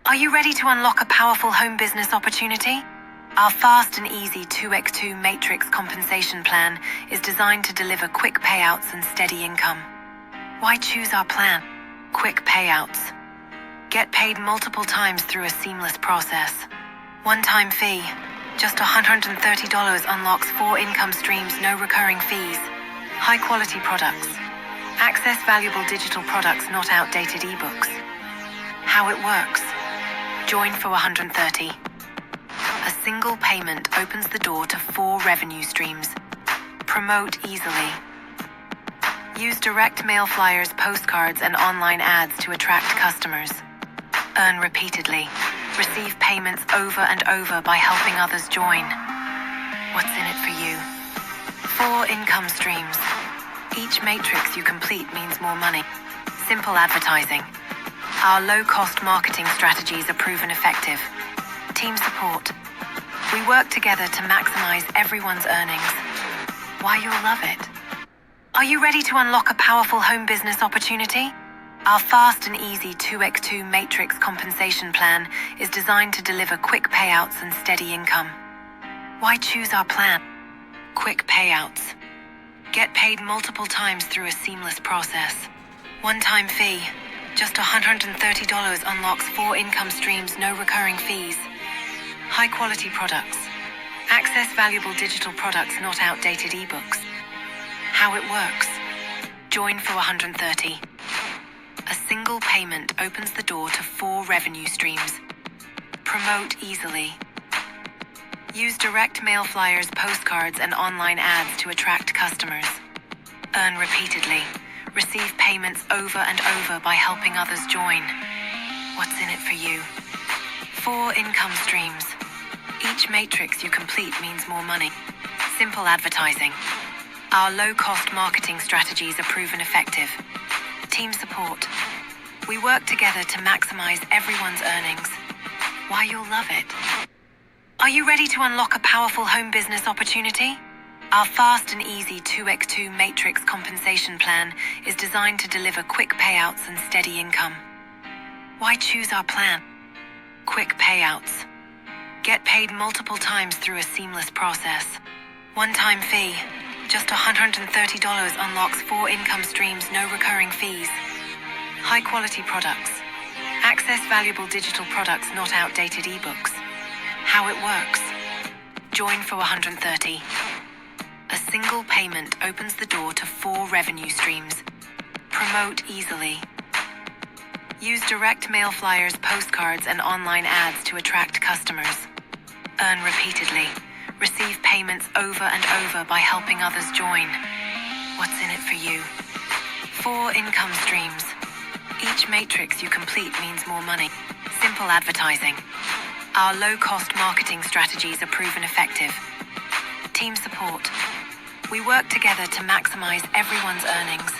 Are you ready to unlock a powerful home business opportunity? Our fast and easy 2x2 matrix compensation plan is designed to deliver quick payouts and steady income. Why choose our plan? Quick payouts. Get paid multiple times through a seamless process. One-time fee. Just $130 unlocks 4 income streams, no recurring fees. High-quality products. Access valuable digital products, not outdated ebooks. How it works. Join for $130. A single payment opens the door to 4 revenue streams. Promote easily. Use direct mail flyers, postcards, and online ads to attract customers. Earn repeatedly. Receive payments over and over by helping others join. What's in it for you? 4 income streams. Each matrix you complete means more money. Simple advertising. Our low-cost marketing strategies are proven effective. Team support. We work together to maximize everyone's earnings. Why you'll love it. Are you ready to unlock a powerful home business opportunity? Our fast and easy 2x2 matrix compensation plan is designed to deliver quick payouts and steady income. Why choose our plan? Quick payouts. Get paid multiple times through a seamless process. One-time fee. Just $130 unlocks 4 income streams, no recurring fees. High-quality products. Access valuable digital products, not outdated ebooks. How it works. Join for $130. A single payment opens the door to 4 revenue streams. Promote easily. Use direct mail flyers, postcards, and online ads to attract customers. Earn repeatedly. Receive payments over and over by helping others join. What's in it for you? 4 income streams. Each matrix you complete means more money. Simple advertising. Our low-cost marketing strategies are proven effective. Team support. We work together to maximize everyone's earnings. Why you'll love it. Are you ready to unlock a powerful home business opportunity? Our fast and easy 2x2 matrix compensation plan is designed to deliver quick payouts and steady income. Why choose our plan? Quick payouts. Get paid multiple times through a seamless process. One-time fee. Just $130 unlocks 4 income streams, no recurring fees. High-quality products. Access valuable digital products, not outdated ebooks. How it works. Join for $130. A single payment opens the door to 4 revenue streams. Promote easily. Use direct mail flyers, postcards, and online ads to attract customers. Earn repeatedly. Receive payments over and over by helping others join. What's in it for you? 4 income streams. Each matrix you complete means more money. Simple advertising. Our low-cost marketing strategies are proven effective. Team support. We work together to maximize everyone's earnings.